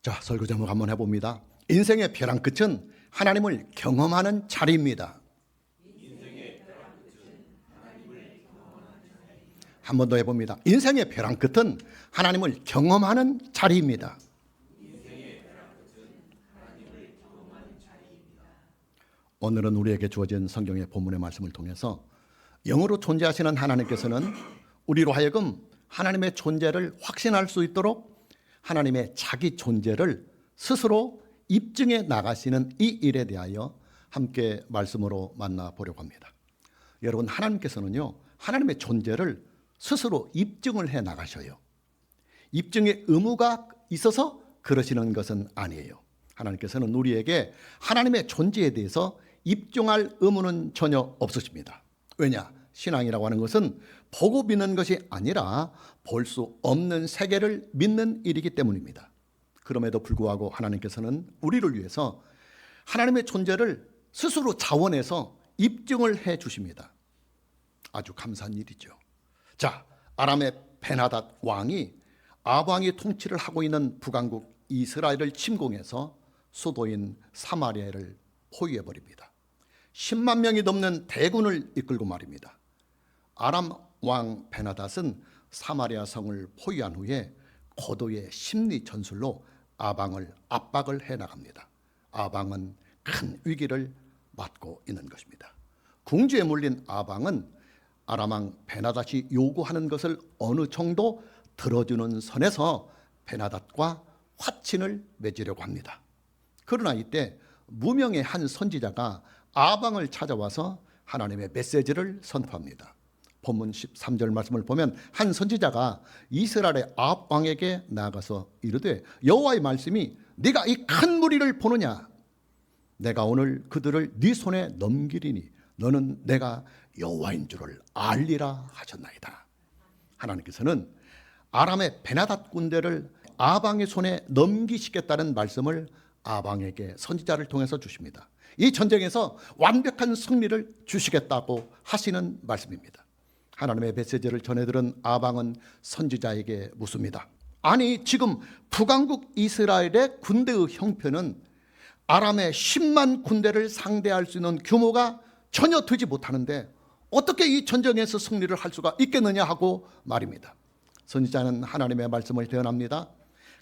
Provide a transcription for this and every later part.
자, 설교 제목 한번 해봅니다. 인생의 벼랑 끝은 하나님을 경험하는 자리입니다. 한 번 더 해봅니다. 인생의 벼랑 끝은 하나님을 경험하는 자리입니다. 오늘은 우리에게 주어진 성경의 본문의 말씀을 통해서 영으로 존재하시는 하나님께서는 우리로 하여금 하나님의 존재를 확신할 수 있도록 하나님의 자기 존재를 스스로 입증해 나가시는 이 일에 대하여 함께 말씀으로 만나보려고 합니다. 여러분, 하나님께서는요, 하나님의 존재를 스스로 입증을 해 나가셔요. 입증의 의무가 있어서 그러시는 것은 아니에요. 하나님께서는 우리에게 하나님의 존재에 대해서 입증할 의무는 전혀 없으십니다. 왜냐? 신앙이라고 하는 것은 보고 믿는 것이 아니라 볼 수 없는 세계를 믿는 일이기 때문입니다. 그럼에도 불구하고 하나님께서는 우리를 위해서 하나님의 존재를 스스로 자원해서 입증을 해 주십니다. 아주 감사한 일이죠. 자, 아람의 베나닷 왕이 아방이 통치를 하고 있는 북왕국 이스라엘을 침공해서 수도인 사마리아를 포위해 버립니다. 10만 명이 넘는 대군을 이끌고 말입니다. 아람 왕 베나닷은 사마리아 성을 포위한 후에 고도의 심리 전술로 아방을 압박을 해 나갑니다. 아방은 큰 위기를 맞고 있는 것입니다. 궁지에 몰린 아방은 아람 왕 베나닷이 요구하는 것을 어느 정도 들어주는 선에서 베나닷과 화친을 맺으려고 합니다. 그러나 이때 무명의 한 선지자가 아방을 찾아와서 하나님의 메시지를 선포합니다. 본문 13절 말씀을 보면 한 선지자가 이스라엘의 아합 왕에게 나아가서 이르되 여호와의 말씀이 네가 이 큰 무리를 보느냐? 내가 오늘 그들을 네 손에 넘기리니 너는 내가 여호와인 줄을 알리라 하셨나이다. 하나님께서는 아람의 베나닷 군대를 아방의 손에 넘기시겠다는 말씀을 아방에게 선지자를 통해서 주십니다. 이 전쟁에서 완벽한 승리를 주시겠다고 하시는 말씀입니다. 하나님의 메시지를 전해들은 아방은 선지자에게 묻습니다. 아니, 지금 북왕국 이스라엘의 군대의 형편은 아람의 10만 군대를 상대할 수 있는 규모가 전혀 되지 못하는데 어떻게 이 전쟁에서 승리를 할 수가 있겠느냐 하고 말입니다. 선지자는 하나님의 말씀을 대언합니다.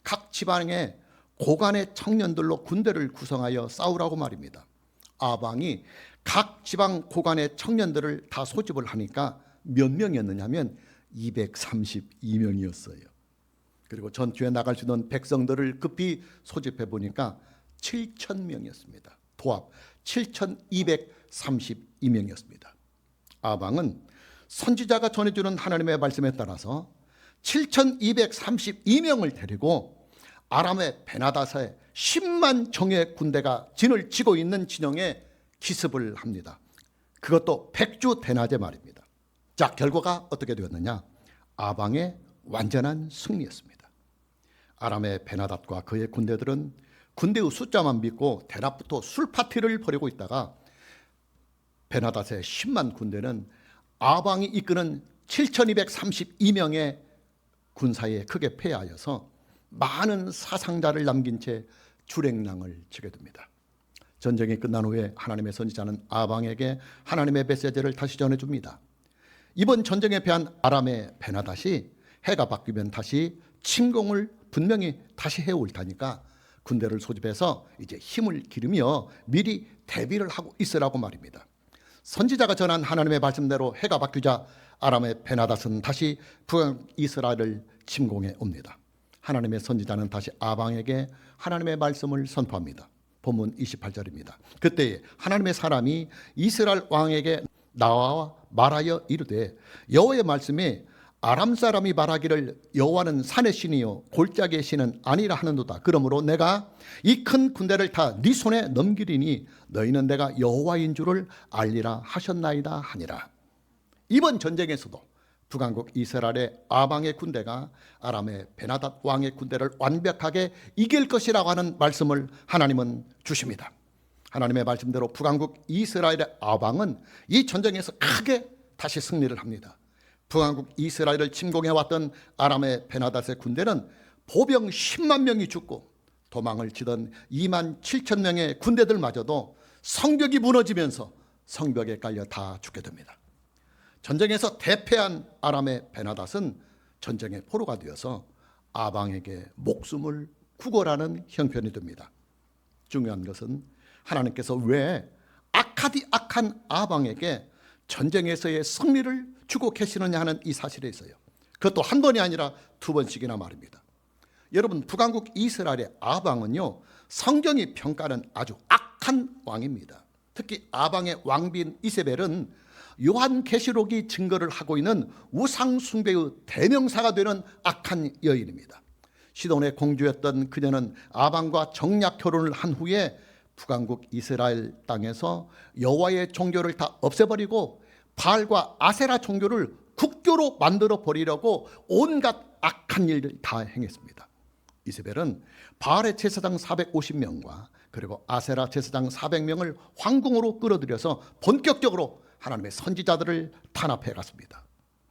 각 지방의 고관의 청년들로 군대를 구성하여 싸우라고 말입니다. 아방이 각 지방 고관의 청년들을 다 소집을 하니까 몇 명이었느냐 하면 232명이었어요. 그리고 전투에 나갈 수 있는 백성들을 급히 소집해 보니까 7,000명이었습니다. 도합 7,232명이었습니다. 아방은 선지자가 전해주는 하나님의 말씀에 따라서 7,232명을 데리고 아람의 베나닷의 10만 정예 군대가 진을 치고 있는 진영에 기습을 합니다. 그것도 백주 대낮에 말입니다. 자, 결과가 어떻게 되었느냐? 아방의 완전한 승리였습니다. 아람의 베나닷과 그의 군대들은 군대의 숫자만 믿고 대낮부터 술 파티를 벌이고 있다가 베나닷의 10만 군대는 아방이 이끄는 7,232명의 군사에 크게 패하여서 많은 사상자를 남긴 채 주랭랑을 치게 됩니다. 전쟁이 끝난 후에 하나님의 선지자는 아방에게 하나님의 메시지를 다시 전해줍니다. 이번 전쟁에 패한 아람의 베나닷이 해가 바뀌면 다시 침공을 분명히 다시 해올 테니까 군대를 소집해서 이제 힘을 기르며 미리 대비를 하고 있으라고 말입니다. 선지자가 전한 하나님의 말씀대로 해가 바뀌자 아람의 베나닷은 다시 북이스라엘을 침공해 옵니다. 하나님의 선지자는 다시 아방에게 하나님의 말씀을 선포합니다. 본문 28절입니다. 그때 하나님의 사람이 이스라엘 왕에게 나와 말하여 이르되 여호와의 말씀에 아람 사람이 말하기를 여호와는 산의 신이요 골짜기의 신은 아니라 하는도다. 그러므로 내가 이 큰 군대를 다 네 손에 넘기리니 너희는 내가 여호와인 줄을 알리라 하셨나이다 하니라. 이번 전쟁에서도 북왕국 이스라엘의 아방의 군대가 아람의 베나닷 왕의 군대를 완벽하게 이길 것이라고 하는 말씀을 하나님은 주십니다. 하나님의 말씀대로 북왕국 이스라엘의 아방은 이 전쟁에서 크게 다시 승리를 합니다. 북왕국 이스라엘을 침공해왔던 아람의 베나닷의 군대는 보병 10만 명이 죽고 도망을 치던 2만 7천 명의 군대들마저도 성벽이 무너지면서 성벽에 깔려 다 죽게 됩니다. 전쟁에서 대패한 아람의 베나닷은 전쟁의 포로가 되어서 아방에게 목숨을 구걸하는 형편이 됩니다. 중요한 것은 하나님께서 왜 악한 아방에게 전쟁에서의 승리를 주고 계시느냐 하는 이 사실에 있어요. 그것도 한 번이 아니라 두 번씩이나 말입니다. 여러분, 북왕국 이스라엘의 아방은요, 성경이 평가하는 아주 악한 왕입니다. 특히 아방의 왕비인 이세벨은 요한계시록이 증거를 하고 있는 우상 숭배의 대명사가 되는 악한 여인입니다. 시돈의 공주였던 그녀는 아방과 정략 결혼을 한 후에 북왕국 이스라엘 땅에서 여호와의 종교를 다 없애버리고 바알과 아세라 종교를 국교로 만들어 버리려고 온갖 악한 일을 다 행했습니다. 이세벨은 바알의 제사장 450명과 그리고 아세라 제사장 400명을 황궁으로 끌어들여서 본격적으로 하나님의 선지자들을 탄압해 갔습니다.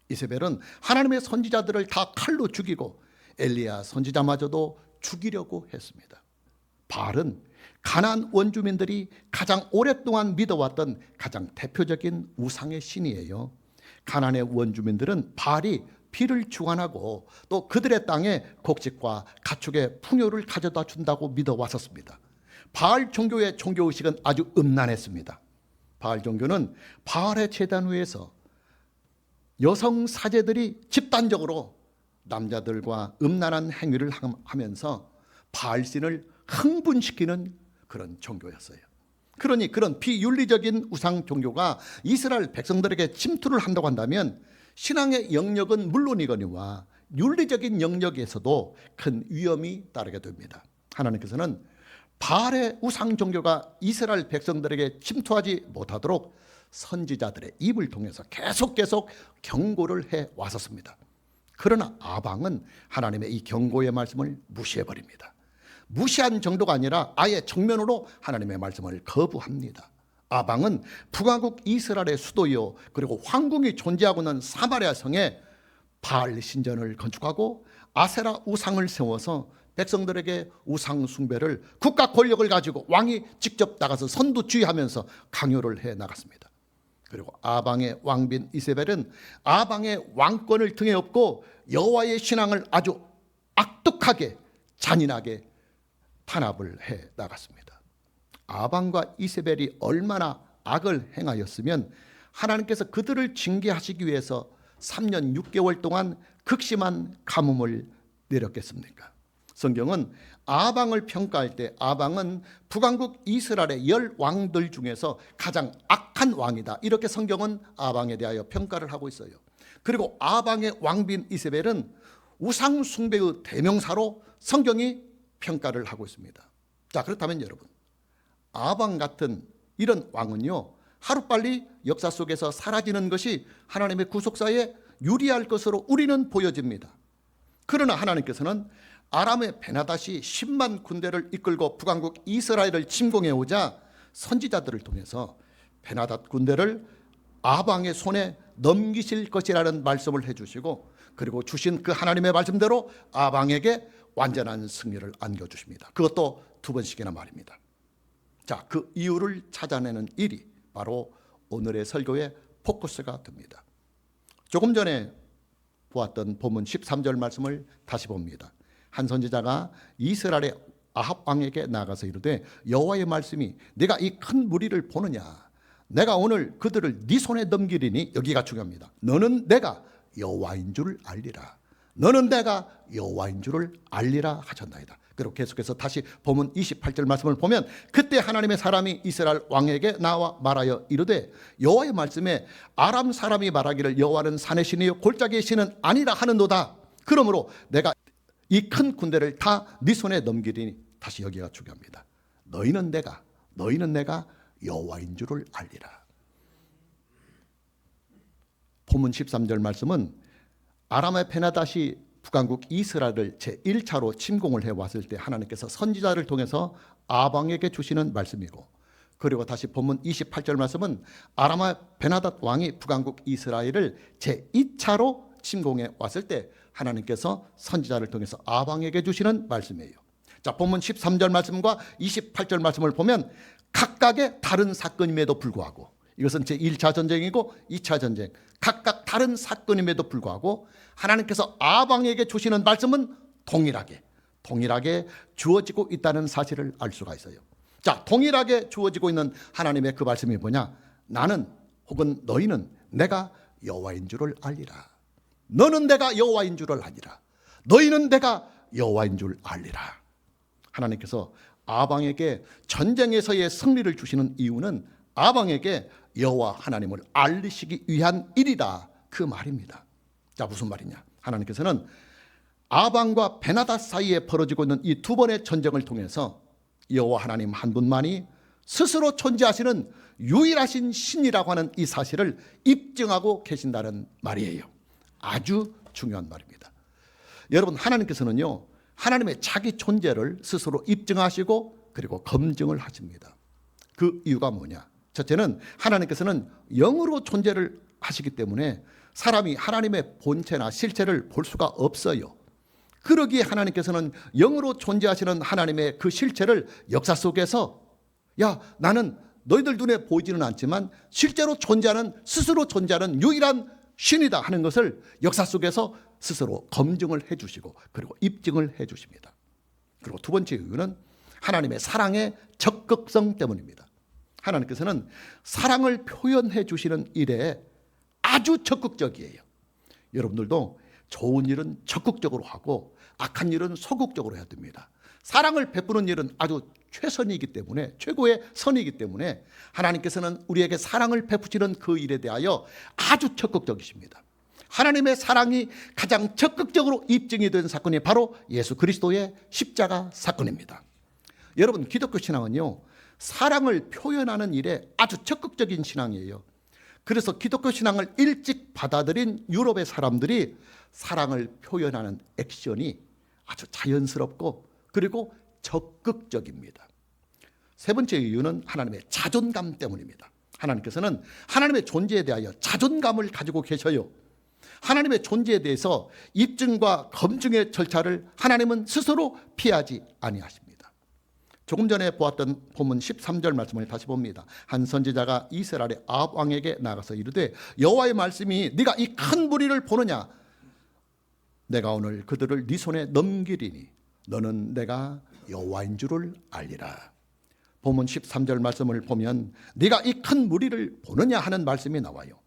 이세벨은 하나님의 선지자들을 다 칼로 죽이고 엘리야 선지자마저도 죽이려고 했습니다. 바알은 가나안 원주민들이 가장 오랫동안 믿어왔던 가장 대표적인 우상의 신이에요. 가나안의 원주민들은 바알이 피를 주관하고 또 그들의 땅에 곡식과 가축의 풍요를 가져다 준다고 믿어왔었습니다. 바알 종교의 종교의식은 아주 음란했습니다. 바알 종교는 바알의 제단 위에서 여성 사제들이 집단적으로 남자들과 음란한 행위를 하면서 바알신을 흥분시키는 그런 종교였어요. 그러니 그런 비윤리적인 우상 종교가 이스라엘 백성들에게 침투를 한다고 한다면 신앙의 영역은 물론이거니와 윤리적인 영역에서도 큰 위험이 따르게 됩니다. 하나님께서는 바알의 우상 종교가 이스라엘 백성들에게 침투하지 못하도록 선지자들의 입을 통해서 계속 경고를 해 왔었습니다. 그러나 아방은 하나님의 이 경고의 말씀을 무시해버립니다. 무시한 정도가 아니라 아예 정면으로 하나님의 말씀을 거부합니다. 아방은 북왕국 이스라엘의 수도요 그리고 황궁이 존재하고 있는 사마리아 성에 바알 신전을 건축하고 아세라 우상을 세워서 백성들에게 우상 숭배를 국가 권력을 가지고 왕이 직접 나가서 선두주의하면서 강요를 해 나갔습니다. 그리고 아방의 왕빈 이세벨은 아방의 왕권을 등에 업고 여호와의 신앙을 아주 악독하게 잔인하게 탄압을 해 나갔습니다. 아방과 이세벨이 얼마나 악을 행하였으면 하나님께서 그들을 징계하시기 위해서 3년 6개월 동안 극심한 가뭄을 내렸겠습니까? 성경은 아방을 평가할 때 아방은 북왕국 이스라엘의 10왕들 중에서 가장 악한 왕이다, 이렇게 성경은 아방에 대하여 평가를 하고 있어요. 그리고 아방의 왕빈 이세벨은 우상 숭배의 대명사로 성경이 평가를 하고 있습니다. 자, 그렇다면 여러분, 아방 같은 이런 왕은요, 하루빨리 역사 속에서 사라지는 것이 하나님의 구속사에 유리할 것으로 우리는 보여집니다. 그러나 하나님께서는 아람의 베나닷이 10만 군대를 이끌고 북왕국 이스라엘을 침공해 오자 선지자들을 통해서 베나닷 군대를 아방의 손에 넘기실 것이라는 말씀을 해주시고, 그리고 주신 그 하나님의 말씀대로 아방에게 완전한 승리를 안겨주십니다. 그것도 두 번씩이나 말입니다. 자, 그 이유를 찾아내는 일이 바로 오늘의 설교의 포커스가 됩니다. 조금 전에 보았던 본문 13절 말씀을 다시 봅니다. 한 선지자가 이스라엘의 아합 왕에게 나가서 이르되 여호와의 말씀이 네가 이 큰 무리를 보느냐, 내가 오늘 그들을 네 손에 넘기리니, 여기가 중요합니다. 너는 내가 여호와인 줄을 알리라. 너는 내가 여호와인 줄을 알리라 하셨나이다. 그리고 계속해서 다시 본문 28절 말씀을 보면 그때 하나님의 사람이 이스라엘 왕에게 나와 말하여 이르되 여호와의 말씀에 아람 사람이 말하기를 여호와는 산의 신이요 골짜기의 신은 아니라 하는도다. 그러므로 내가 이 큰 군대를 다 네 손에 넘기리니, 다시 여기가 중요합니다. 너희는 내가 여호와인 줄을 알리라. 본문 13절 말씀은 아람의 베나닷이 북왕국 이스라엘을 제1차로 침공을 해왔을 때 하나님께서 선지자를 통해서 아방에게 주시는 말씀이고, 그리고 다시 본문 28절 말씀은 아람의 베나닷 왕이 북왕국 이스라엘을 제2차로 침공해 왔을 때 하나님께서 선지자를 통해서 아방에게 주시는 말씀이에요. 자, 본문 13절 말씀과 28절 말씀을 보면 각각의 다른 사건임에도 불구하고, 이것은 제1차 전쟁이고 2차 전쟁, 각각 다른 사건임에도 불구하고 하나님께서 아방에게 주시는 말씀은 동일하게 주어지고 있다는 사실을 알 수가 있어요. 자, 동일하게 주어지고 있는 하나님의 그 말씀이 뭐냐? 나는 혹은 너희는 내가 여호와인 줄을 알리라. 너는 내가 여호와인 줄을 알리라. 너희는 내가 여호와인 줄 알리라. 하나님께서 아방에게 전쟁에서의 승리를 주시는 이유는 아방에게 여호와 하나님을 알리시기 위한 일이다, 그 말입니다. 자, 무슨 말이냐? 하나님께서는 아방과 베나닷 사이에 벌어지고 있는 이 두 번의 전쟁을 통해서 여호와 하나님 한 분만이 스스로 존재하시는 유일하신 신이라고 하는 이 사실을 입증하고 계신다는 말이에요. 아주 중요한 말입니다. 여러분, 하나님께서는요, 하나님의 자기 존재를 스스로 입증하시고 그리고 검증을 하십니다. 그 이유가 뭐냐? 첫째는 하나님께서는 영으로 존재를 하시기 때문에 사람이 하나님의 본체나 실체를 볼 수가 없어요. 그러기에 하나님께서는 영으로 존재하시는 하나님의 그 실체를 역사 속에서, 야, 나는 너희들 눈에 보이지는 않지만 실제로 존재하는, 스스로 존재하는 유일한 신이다 하는 것을 역사 속에서 스스로 검증을 해주시고 그리고 입증을 해주십니다. 그리고 두 번째 이유는 하나님의 사랑의 적극성 때문입니다. 하나님께서는 사랑을 표현해 주시는 일에 아주 적극적이에요. 여러분들도 좋은 일은 적극적으로 하고 악한 일은 소극적으로 해야 됩니다. 사랑을 베푸는 일은 아주 최선이기 때문에, 최고의 선이기 때문에 하나님께서는 우리에게 사랑을 베푸시는 그 일에 대하여 아주 적극적이십니다. 하나님의 사랑이 가장 적극적으로 입증이 된 사건이 바로 예수 그리스도의 십자가 사건입니다. 여러분, 기독교 신앙은요, 사랑을 표현하는 일에 아주 적극적인 신앙이에요. 그래서 기독교 신앙을 일찍 받아들인 유럽의 사람들이 사랑을 표현하는 액션이 아주 자연스럽고 그리고 적극적입니다. 세 번째 이유는 하나님의 자존감 때문입니다. 하나님께서는 하나님의 존재에 대하여 자존감을 가지고 계셔요. 하나님의 존재에 대해서 입증과 검증의 절차를 하나님은 스스로 피하지 아니하십니다. 조금 전에 보았던 본문 13절 말씀을 다시 봅니다. 한 선지자가 이스라엘의 아합 왕에게 나가서 이르되 여호와의 말씀이 네가 이 큰 무리를 보느냐? 내가 오늘 그들을 네 손에 넘기리니 너는 내가 여호와인 줄을 알리라. 본문 13절 말씀을 보면 네가 이 큰 무리를 보느냐 하는 말씀이 나와요.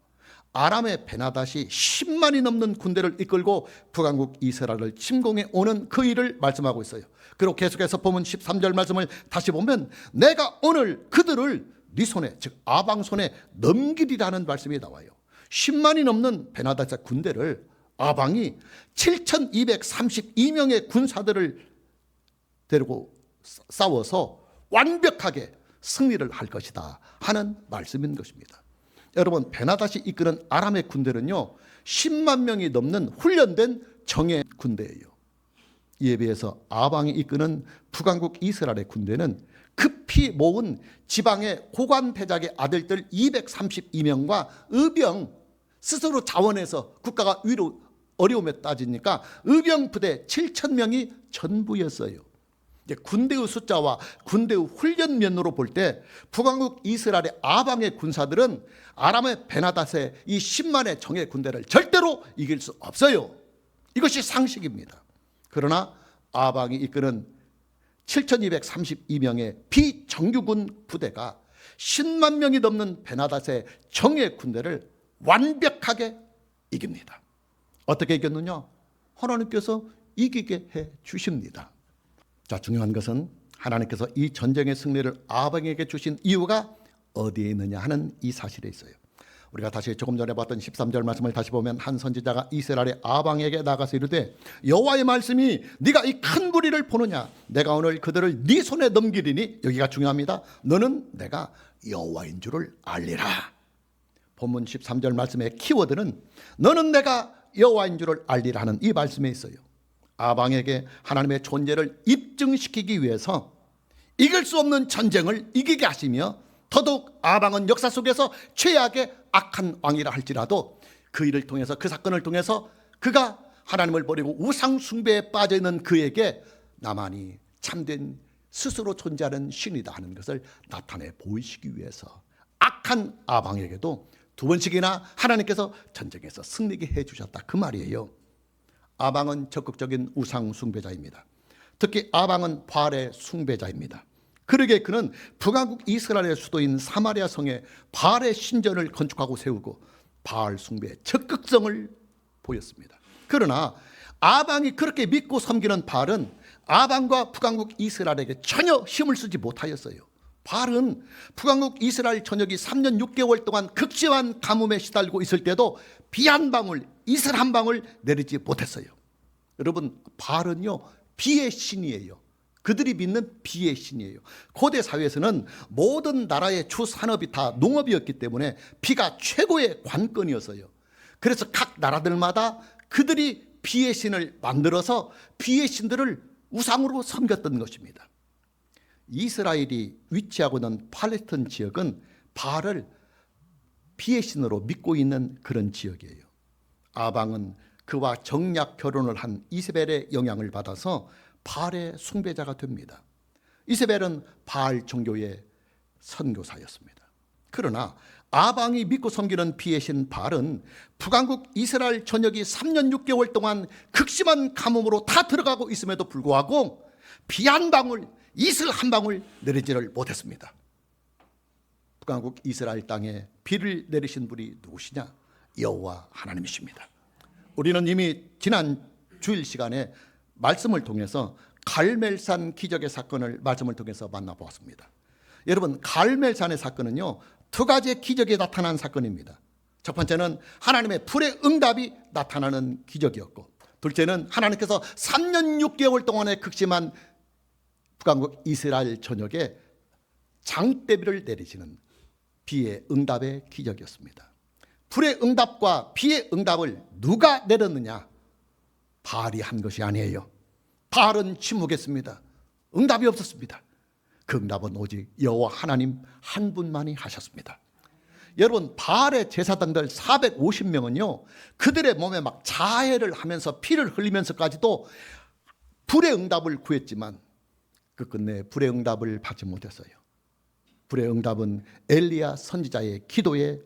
아람의 베나닷이 10만이 넘는 군대를 이끌고 북왕국 이스라엘을 침공해 오는 그 일을 말씀하고 있어요. 그리고 계속해서 본문 13절 말씀을 다시 보면 내가 오늘 그들을 네 손에, 즉 아방 손에 넘기리라는 말씀이 나와요. 10만이 넘는 베나닷의 군대를 아방이 7,232명의 군사들을 데리고 싸워서 완벽하게 승리를 할 것이다 하는 말씀인 것입니다. 여러분, 베나닷이 이끄는 아람의 군대는요 10만 명이 넘는 훈련된 정예 군대예요. 이에 비해서 아방이 이끄는 북왕국 이스라엘의 군대는 급히 모은 지방의 고관 패작의 아들들 232명과 의병, 스스로 자원해서 국가가 위로 어려움에 따지니까 의병 부대 7,000명이 전부였어요. 이제 군대의 숫자와 군대의 훈련 면으로 볼 때 북왕국 이스라엘의 아방의 군사들은 아람의 베나닷의 이 10만의 정예 군대를 절대로 이길 수 없어요. 이것이 상식입니다. 그러나 아방이 이끄는 7,232명의 비정규군 부대가 10만 명이 넘는 베나닷의 정예 군대를 완벽하게 이깁니다. 어떻게 이겼느냐? 하나님께서 이기게 해 주십니다. 자, 중요한 것은 하나님께서 이 전쟁의 승리를 아방에게 주신 이유가 어디에 있느냐 하는 이 사실에 있어요. 우리가 다시 조금 전에 봤던 13절 말씀을 다시 보면 한 선지자가 이스라엘의 아방에게 나가서 이르되 여호와의 말씀이 네가 이 큰 무리를 보느냐? 내가 오늘 그들을 네 손에 넘기리니, 여기가 중요합니다. 너는 내가 여호와인 줄을 알리라. 본문 13절 말씀의 키워드는 너는 내가 여호와인 줄을 알리라 하는 이 말씀에 있어요. 아방에게 하나님의 존재를 입증시키기 위해서 이길 수 없는 전쟁을 이기게 하시며, 더더욱 아방은 역사 속에서 최악의 악한 왕이라 할지라도 그 일을 통해서, 그 사건을 통해서 그가 하나님을 버리고 우상 숭배에 빠져 있는 그에게 나만이 참된 스스로 존재하는 신이다 하는 것을 나타내 보이시기 위해서 악한 아방에게도 두 번씩이나 하나님께서 전쟁에서 승리게 해주셨다, 그 말이에요. 아방은 적극적인 우상 숭배자입니다. 특히 아방은 바알의 숭배자입니다. 그러게 그는 북왕국 이스라엘의 수도인 사마리아 성에 바알의 신전을 건축하고 세우고 바알 숭배의 적극성을 보였습니다. 그러나 아방이 그렇게 믿고 섬기는 바알은 아방과 북왕국 이스라엘에게 전혀 힘을 쓰지 못하였어요. 바알은 북왕국 이스라엘 전역이 3년 6개월 동안 극심한 가뭄에 시달리고 있을 때도 비 한 방울, 이슬 한 방울 내리지 못했어요. 여러분, 바알은요 비의 신이에요. 그들이 믿는 비의 신이에요. 고대 사회에서는 모든 나라의 주 산업이 다 농업이었기 때문에 비가 최고의 관건이었어요. 그래서 각 나라들마다 그들이 비의 신을 만들어서 비의 신들을 우상으로 섬겼던 것입니다. 이스라엘이 위치하고 있는 팔레스타인 지역은 바알을 비의 신으로 믿고 있는 그런 지역이에요. 아방은 그와 정략 결혼을 한 이세벨의 영향을 받아서 바알의 숭배자가 됩니다. 이세벨은 바알 종교의 선교사였습니다. 그러나 아방이 믿고 섬기는 비의 신 바알은 북왕국 이스라엘 전역이 3년 6개월 동안 극심한 가뭄으로 다 들어가고 있음에도 불구하고 비 한 방울, 이슬 한 방울 내리지를 못했습니다. 북왕국 이스라엘 땅에 비를 내리신 분이 누구시냐? 여호와 하나님이십니다. 우리는 이미 지난 주일 시간에 말씀을 통해서 갈멜산 기적의 사건을 말씀을 통해서 만나보았습니다. 여러분, 갈멜산의 사건은요 두 가지의 기적이 나타난 사건입니다. 첫 번째는 하나님의 불의 응답이 나타나는 기적이었고, 둘째는 하나님께서 3년 6개월 동안의 극심한 북왕국 이스라엘 전역에 장대비를 내리시는 비의 응답의 기적이었습니다. 불의 응답과 비의 응답을 누가 내렸느냐? 바알이 한 것이 아니에요. 바알은 침묵했습니다. 응답이 없었습니다. 그 응답은 오직 여호와 하나님 한 분만이 하셨습니다. 여러분, 바알의 제사장들 450명은요 그들의 몸에 막 자해를 하면서 피를 흘리면서까지도 불의 응답을 구했지만 끝내 불의 응답을 받지 못했어요. 불의 응답은 엘리야 선지자의 기도에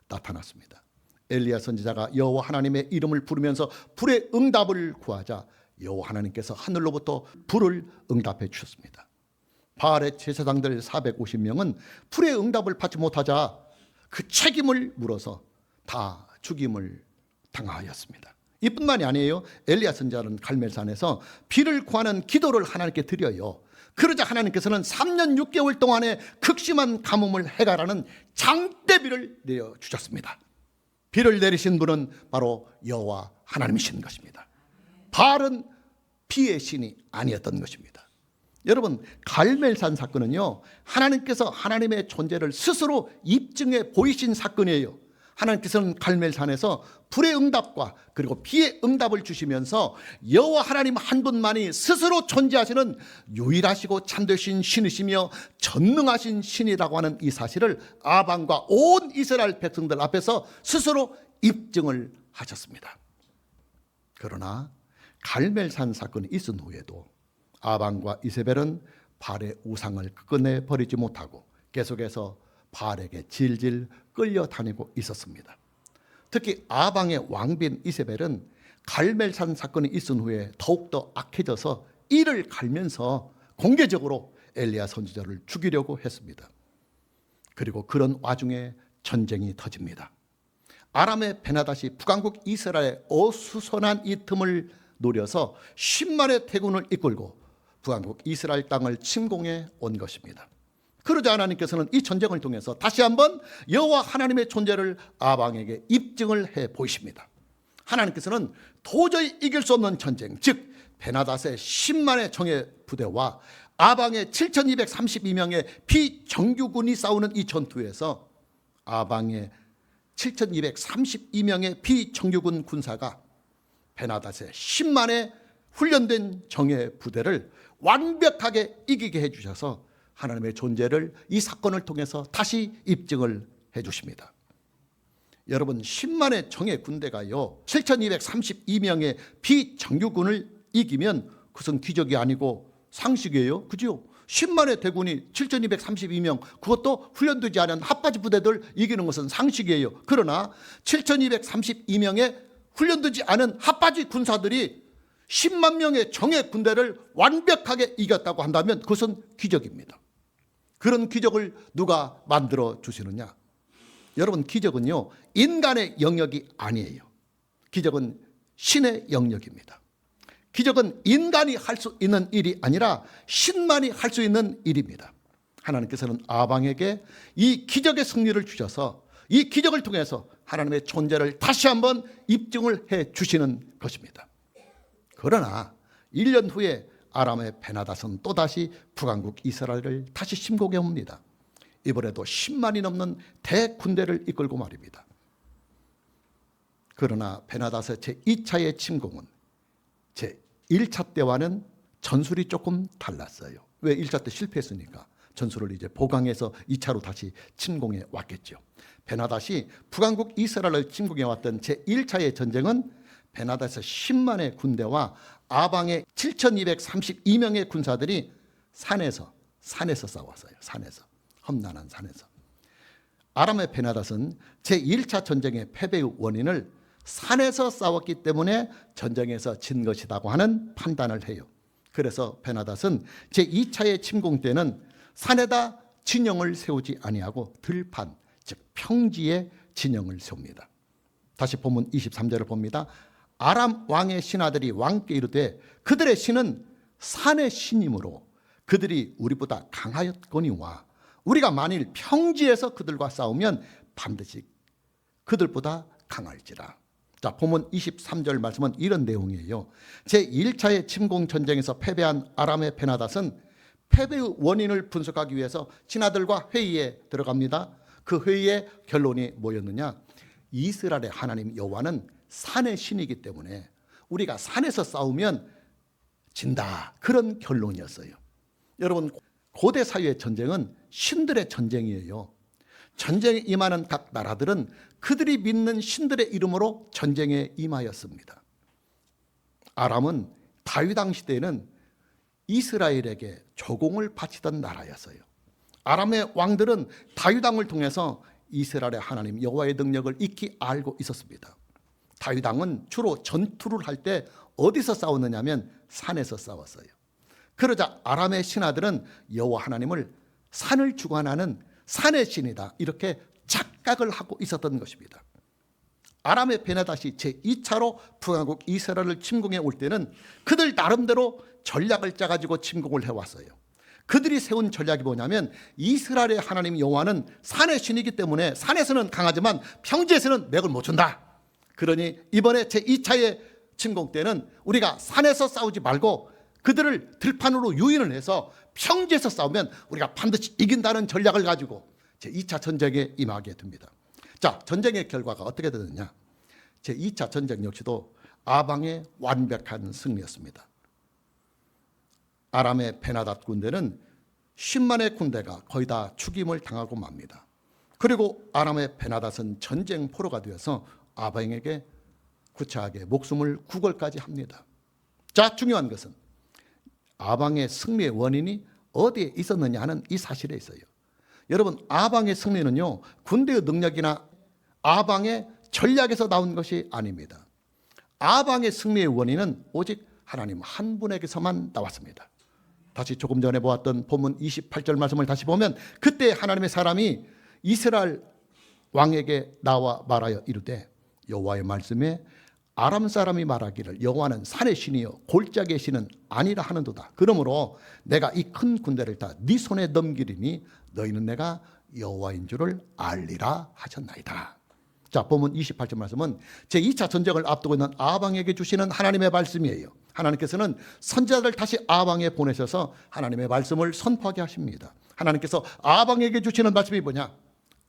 나타났습니다. 엘리야 선지자가 여호와 하나님의 이름을 부르면서 불의 응답을 구하자 여호와 하나님께서 하늘로부터 불을 응답해 주셨습니다. 바알의 제사장들 450명은 불의 응답을 받지 못하자 그 책임을 물어서 다 죽임을 당하였습니다. 이뿐만이 아니에요. 엘리야 선지자는 갈멜산에서 비를 구하는 기도를 하나님께 드려요. 그러자 하나님께서는 3년 6개월 동안의 극심한 가뭄을 해결하는 장대비를 내려주셨습니다. 비를 내리신 분은 바로 여호와 하나님이신 것입니다. 바알은 비의 신이 아니었던 것입니다. 여러분, 갈멜산 사건은요 하나님께서 하나님의 존재를 스스로 입증해 보이신 사건이에요. 하나님께서는 갈멜산에서 불의 응답과 그리고 비의 응답을 주시면서 여호와 하나님 한 분만이 스스로 존재하시는 유일하시고 참되신 신이시며 전능하신 신이라고 하는 이 사실을 아방과 온 이스라엘 백성들 앞에서 스스로 입증을 하셨습니다. 그러나 갈멜산 사건이 있은 후에도 아방과 이세벨은 바알의 우상을 끝내 버리지 못하고 계속해서 바알에게 질질 끌려다니고 있었습니다. 특히 아방의 왕비인 이세벨은 갈멜산 사건이 있은 후에 더욱더 악해져서 이를 갈면서 공개적으로 엘리야 선지자를 죽이려고 했습니다. 그리고 그런 와중에 전쟁이 터집니다. 아람의 베나닷이 북왕국 이스라엘의 어수선한 이 틈을 노려서 10만의 대군을 이끌고 북왕국 이스라엘 땅을 침공해 온 것입니다. 그러자 하나님께서는 이 전쟁을 통해서 다시 한번 여호와 하나님의 존재를 아방에게 입증을 해 보이십니다. 하나님께서는 도저히 이길 수 없는 전쟁, 즉 베나닷의 10만의 정예 부대와 아방의 7,232명의 비정규군이 싸우는 이 전투에서 아방의 7,232명의 비정규군 군사가 베나닷의 10만의 훈련된 정예 부대를 완벽하게 이기게 해주셔서 하나님의 존재를 이 사건을 통해서 다시 입증을 해주십니다. 여러분, 10만의 정예 군대가요 7,232명의 비정규군을 이기면 그것은 기적이 아니고 상식이에요. 그죠? 10만의 대군이 7,232명, 그것도 훈련되지 않은 핫바지 부대들 이기는 것은 상식이에요. 그러나 7,232명의 훈련되지 않은 핫바지 군사들이 10만 명의 정예 군대를 완벽하게 이겼다고 한다면 그것은 기적입니다. 그런 기적을 누가 만들어 주시느냐? 여러분, 기적은요, 인간의 영역이 아니에요. 기적은 신의 영역입니다. 기적은 인간이 할 수 있는 일이 아니라 신만이 할 수 있는 일입니다. 하나님께서는 아방에게 이 기적의 승리를 주셔서 이 기적을 통해서 하나님의 존재를 다시 한번 입증을 해 주시는 것입니다. 그러나 1년 후에 아람의 베나닷은 또다시 북왕국 이스라엘을 다시 침공해 옵니다. 이번에도 10만이 넘는 대군대를 이끌고 말입니다. 그러나 베나닷의 제2차의 침공은 제1차 때와는 전술이 조금 달랐어요. 왜? 1차 때 실패했으니까 전술을 이제 보강해서 2차로 다시 침공해 왔겠죠. 베나닷이 북왕국 이스라엘을 침공해 왔던 제1차의 전쟁은 베나닷의 10만의 군대와 아방의 7,232명의 군사들이 산에서 싸웠어요. 산에서, 험난한 산에서. 아람의 베나닷은 제1차 전쟁의 패배의 원인을 산에서 싸웠기 때문에 전쟁에서 진 것이라고 하는 판단을 해요. 그래서 베나닷은 제2차의 침공 때는 산에다 진영을 세우지 아니하고 들판, 즉 평지에 진영을 세웁니다. 다시 본문 23절을 봅니다. 아람 왕의 신하들이 왕께 이르되 그들의 신은 산의 신이므로 그들이 우리보다 강하였거니와 우리가 만일 평지에서 그들과 싸우면 반드시 그들보다 강할지라. 자, 본문 23절 말씀은 이런 내용이에요. 제1차의 침공 전쟁에서 패배한 아람의 베나닷은 패배의 원인을 분석하기 위해서 신하들과 회의에 들어갑니다. 그 회의의 결론이 뭐였느냐? 이스라엘의 하나님 여호와는 산의 신이기 때문에 우리가 산에서 싸우면 진다, 그런 결론이었어요. 여러분, 고대 사회의 전쟁은 신들의 전쟁이에요. 전쟁에 임하는 각 나라들은 그들이 믿는 신들의 이름으로 전쟁에 임하였습니다. 아람은 다윗 왕 시대에는 이스라엘에게 조공을 바치던 나라였어요. 아람의 왕들은 다윗 왕을 통해서 이스라엘의 하나님 여호와의 능력을 익히 알고 있었습니다. 다윗 왕은 주로 전투를 할 때 어디서 싸웠느냐면 산에서 싸웠어요. 그러자 아람의 신하들은 여호와 하나님을 산을 주관하는 산의 신이다, 이렇게 착각을 하고 있었던 것입니다. 아람의 베나닷이 제2차로 북왕국 이스라엘을 침공해 올 때는 그들 나름대로 전략을 짜가지고 침공을 해왔어요. 그들이 세운 전략이 뭐냐면 이스라엘의 하나님 여호와는 산의 신이기 때문에 산에서는 강하지만 평지에서는 맥을 못 준다. 그러니 이번에 제2차의 침공 때는 우리가 산에서 싸우지 말고 그들을 들판으로 유인을 해서 평지에서 싸우면 우리가 반드시 이긴다는 전략을 가지고 제2차 전쟁에 임하게 됩니다. 자, 전쟁의 결과가 어떻게 되느냐? 제2차 전쟁 역시도 아방의 완벽한 승리였습니다. 아람의 베나닷 군대는 10만의 군대가 거의 다 죽임을 당하고 맙니다. 그리고 아람의 베나닷은 전쟁 포로가 되어서 아방에게 구차하게 목숨을 구걸까지 합니다. 자, 중요한 것은 아방의 승리의 원인이 어디에 있었느냐 하는 이 사실에 있어요. 여러분, 아방의 승리는요, 군대의 능력이나 아방의 전략에서 나온 것이 아닙니다. 아방의 승리의 원인은 오직 하나님 한 분에게서만 나왔습니다. 다시 조금 전에 보았던 본문 28절 말씀을 다시 보면 그때 하나님의 사람이 이스라엘 왕에게 나와 말하여 이르되 여호와의 말씀에 아람 사람이 말하기를 여호와는 산의 신이요 골짜기의 신은 아니라 하는도다. 그러므로 내가 이 큰 군대를 다 네 손에 넘기리니 너희는 내가 여호와인 줄을 알리라 하셨나이다. 자, 본문 28절 말씀은 제2차 전쟁을 앞두고 있는 아방에게 주시는 하나님의 말씀이에요. 하나님께서는 선지자들 다시 아방에 보내셔서 하나님의 말씀을 선포하게 하십니다. 하나님께서 아방에게 주시는 말씀이 뭐냐?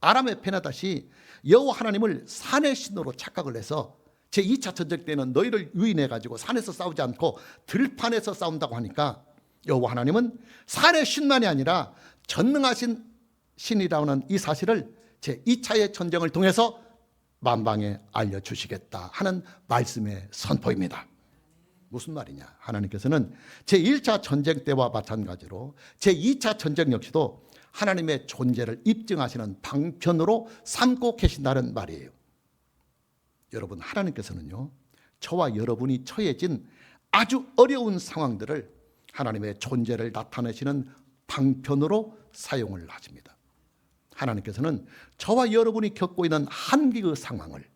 아람의 베나닷이 여호와 하나님을 산의 신으로 착각을 해서 제2차 전쟁 때는 너희를 유인해가지고 산에서 싸우지 않고 들판에서 싸운다고 하니까 여호와 하나님은 산의 신만이 아니라 전능하신 신이라는 이 사실을 제2차의 전쟁을 통해서 만방에 알려주시겠다 하는 말씀의 선포입니다. 무슨 말이냐? 하나님께서는 제1차 전쟁 때와 마찬가지로 제2차 전쟁 역시도 하나님의 존재를 입증하시는 방편으로 삼고 계신다는 말이에요. 여러분, 하나님께서는요, 저와 여러분이 처해진 아주 어려운 상황들을 하나님의 존재를 나타내시는 방편으로 사용을 하십니다. 하나님께서는 저와 여러분이 겪고 있는 한계의 상황을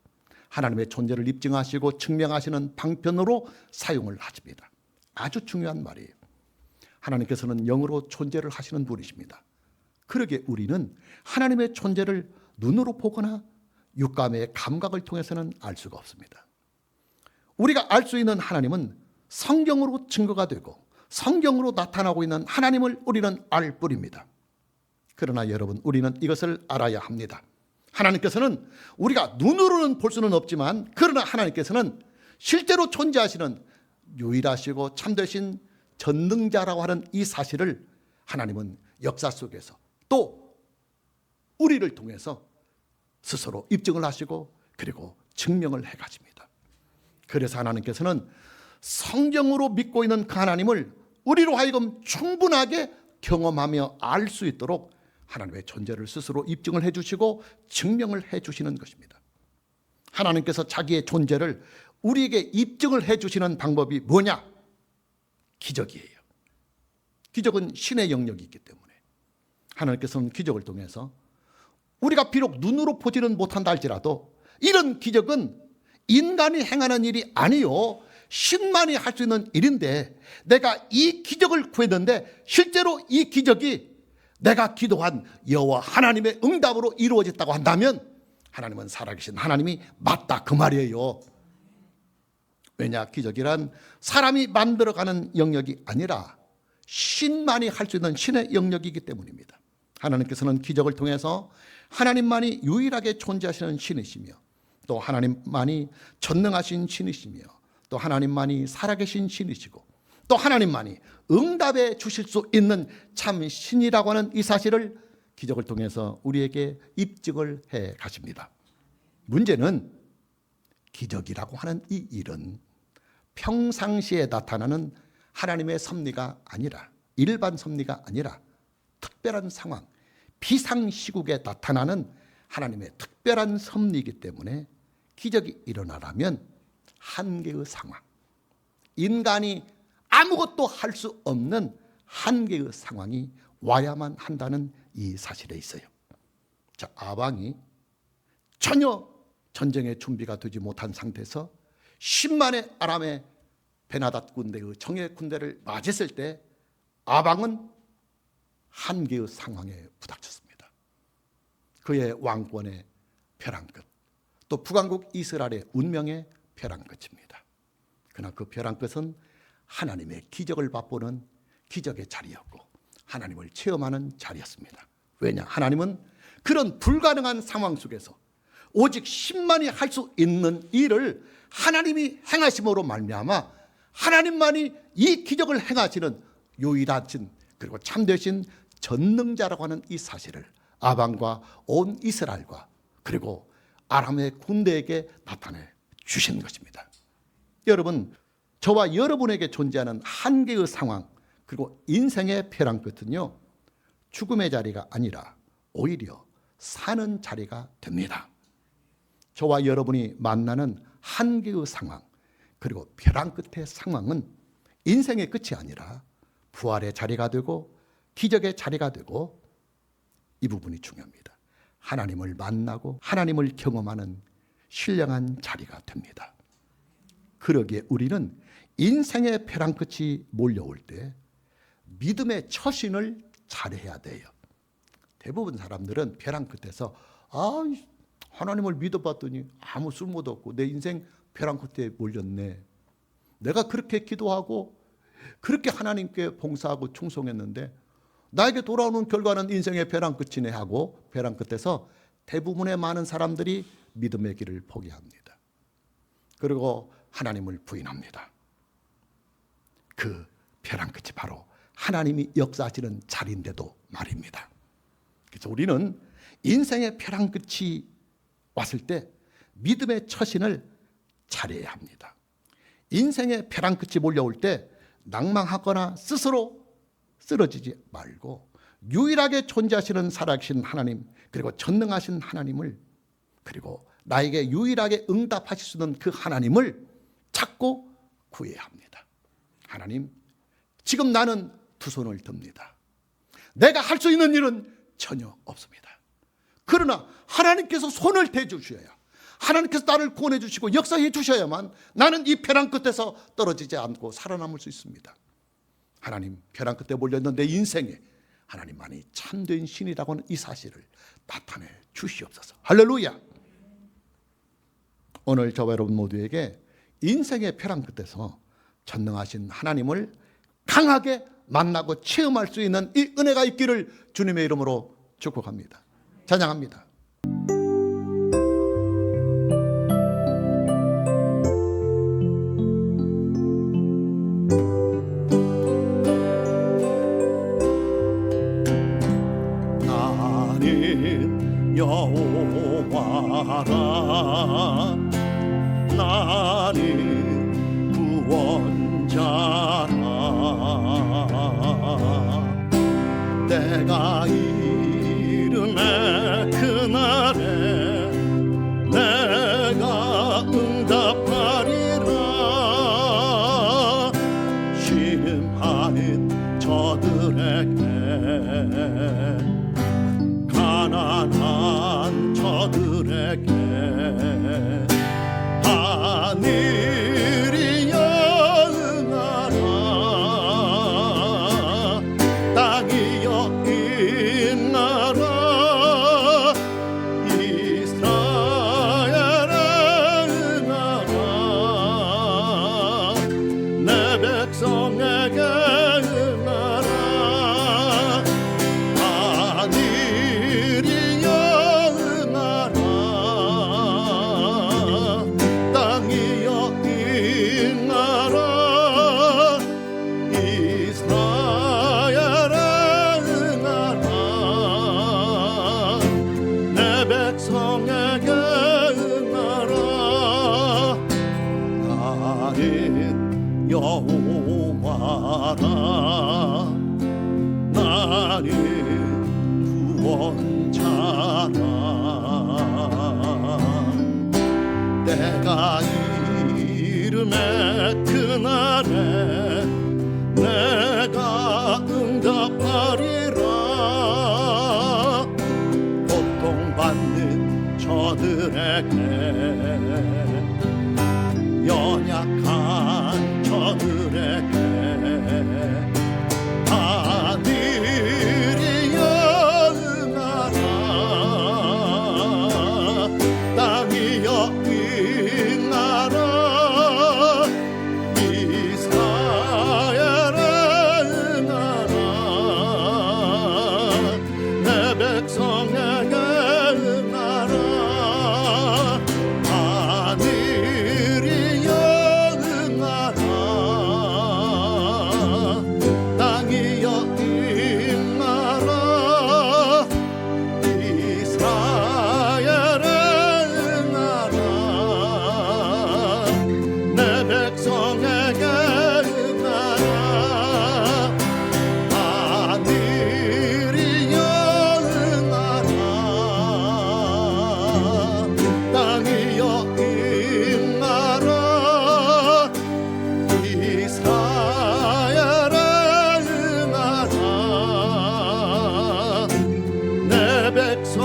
하나님의 존재를 입증하시고 증명하시는 방편으로 사용을 하십니다. 아주 중요한 말이에요. 하나님께서는 영으로 존재를 하시는 분이십니다. 그러기에 우리는 하나님의 존재를 눈으로 보거나 육감의 감각을 통해서는 알 수가 없습니다. 우리가 알 수 있는 하나님은 성경으로 증거가 되고 성경으로 나타나고 있는 하나님을 우리는 알 뿐입니다. 그러나 여러분, 우리는 이것을 알아야 합니다. 하나님께서는 우리가 눈으로는 볼 수는 없지만, 그러나 하나님께서는 실제로 존재하시는 유일하시고 참되신 전능자라고 하는 이 사실을 하나님은 역사 속에서 또 우리를 통해서 스스로 입증을 하시고 그리고 증명을 해 가십니다. 그래서 하나님께서는 성경으로 믿고 있는 그 하나님을 우리로 하여금 충분하게 경험하며 알 수 있도록 하나님의 존재를 스스로 입증을 해 주시고 증명을 해 주시는 것입니다. 하나님께서 자기의 존재를 우리에게 입증을 해 주시는 방법이 뭐냐? 기적이에요. 기적은 신의 영역이 있기 때문에 하나님께서는 기적을 통해서 우리가 비록 눈으로 보지는 못한다 할지라도 이런 기적은 인간이 행하는 일이 아니요, 신만이 할 수 있는 일인데, 내가 이 기적을 구했는데 실제로 이 기적이 내가 기도한 여호와 하나님의 응답으로 이루어졌다고 한다면 하나님은 살아계신 하나님이 맞다, 그 말이에요. 왜냐? 기적이란 사람이 만들어가는 영역이 아니라 신만이 할 수 있는 신의 영역이기 때문입니다. 하나님께서는 기적을 통해서 하나님만이 유일하게 존재하시는 신이시며, 또 하나님만이 전능하신 신이시며, 또 하나님만이 살아계신 신이시고, 또 하나님만이 응답해 주실 수 있는 참 신이라고 하는 이 사실을 기적을 통해서 우리에게 입증을 해 가십니다. 문제는 기적이라고 하는 이 일은 평상시에 나타나는 하나님의 섭리가 아니라, 일반 섭리가 아니라 특별한 상황, 비상시국에 나타나는 하나님의 특별한 섭리이기 때문에 기적이 일어나려면 한계의 상황, 인간이 아무것도 할 수 없는 한계의 상황이 와야만 한다는 이 사실에 있어요. 자, 아방이 전혀 전쟁의 준비가 되지 못한 상태에서 10만의 아람의 베나닷 군대의 정예 군대를 맞았을 때 아방은 한계의 상황에 부닥쳤습니다. 그의 왕권의 벼랑 끝, 또 북왕국 이스라엘의 운명의 벼랑 끝입니다. 그러나 그 벼랑 끝은 하나님의 기적을 맛보는 기적의 자리였고 하나님을 체험하는 자리였습니다. 왜냐? 하나님은 그런 불가능한 상황 속에서 오직 10만이 할 수 있는 일을 하나님이 행하심으로 말미암아 하나님만이 이 기적을 행하시는 유일하신 그리고 참되신 전능자라고 하는 이 사실을 아방과 온 이스라엘과 그리고 아람의 군대에게 나타내 주신 것입니다. 여러분, 저와 여러분에게 존재하는 한계의 상황 그리고 인생의 벼랑 끝은요, 죽음의 자리가 아니라 오히려 사는 자리가 됩니다. 저와 여러분이 만나는 한계의 상황 그리고 벼랑 끝의 상황은 인생의 끝이 아니라 부활의 자리가 되고 기적의 자리가 되고, 이 부분이 중요합니다. 하나님을 만나고 하나님을 경험하는 신령한 자리가 됩니다. 그러기에 우리는 인생의 벼랑 끝이 몰려올 때 믿음의 처신을 잘해야 돼요. 대부분 사람들은 벼랑 끝에서 하나님을 믿어봤더니 아무 쓸모도 없고 내 인생 벼랑 끝에 몰렸네. 내가 그렇게 기도하고 그렇게 하나님께 봉사하고 충성했는데 나에게 돌아오는 결과는 인생의 벼랑 끝이네 하고 벼랑 끝에서 대부분의 많은 사람들이 믿음의 길을 포기합니다. 그리고 하나님을 부인합니다. 그 벼랑 끝이 바로 하나님이 역사하시는 자리인데도 말입니다. 그래서 우리는 인생의 벼랑 끝이 왔을 때 믿음의 처신을 잘해야 합니다. 인생의 벼랑 끝이 몰려올 때 낭망하거나 스스로 쓰러지지 말고 유일하게 존재하시는 살아계신 하나님, 그리고 전능하신 하나님을, 그리고 나에게 유일하게 응답하실 수 있는 그 하나님을 찾고 구해야 합니다. 하나님, 지금 나는 두 손을 듭니다. 내가 할 수 있는 일은 전혀 없습니다. 그러나 하나님께서 손을 대주셔야, 하나님께서 나를 구원해 주시고 역사해 주셔야만 나는 이 벼랑 끝에서 떨어지지 않고 살아남을 수 있습니다. 하나님, 벼랑 끝에 몰려있는 내 인생에 하나님만이 참된 신이라고 하는 이 사실을 나타내 주시옵소서. 할렐루야. 오늘 저와 여러분 모두에게 인생의 벼랑 끝에서 전능하신 하나님을 강하게 만나고 체험할 수 있는 이 은혜가 있기를 주님의 이름으로 축복합니다. 찬양합니다. 나는 여호와라, 나는 구원자라. 내가 이름에 그날에 내가 응답하리라. 신음하는 저들에게, 가난한 저들에게 하늘이 응하라. 땅이여 임하라. 이스라엘에 응하라. 내 백성에게 응하라. 하늘이여 응하라. 땅이여 임하라. 이스라엘에 응하라. 내 백성에게 응하라. 나는 여호와라, 나는 구원자라. 내가 이름에 그날에 내가 응답하리라. 고통받는 저들에게, 연약한 저들에게 하늘이여 응하라. 땅이여 응하라. 이스라엘에 응하라. 내 백성에게 응하라. 하늘이여 응하라. 땅이여 임하라. 이스라엘에 응하라. 내 백성에게 응하라. 하늘이여 응하라. 땅이여 임하라. 이스라엘에 응하라. 내 백성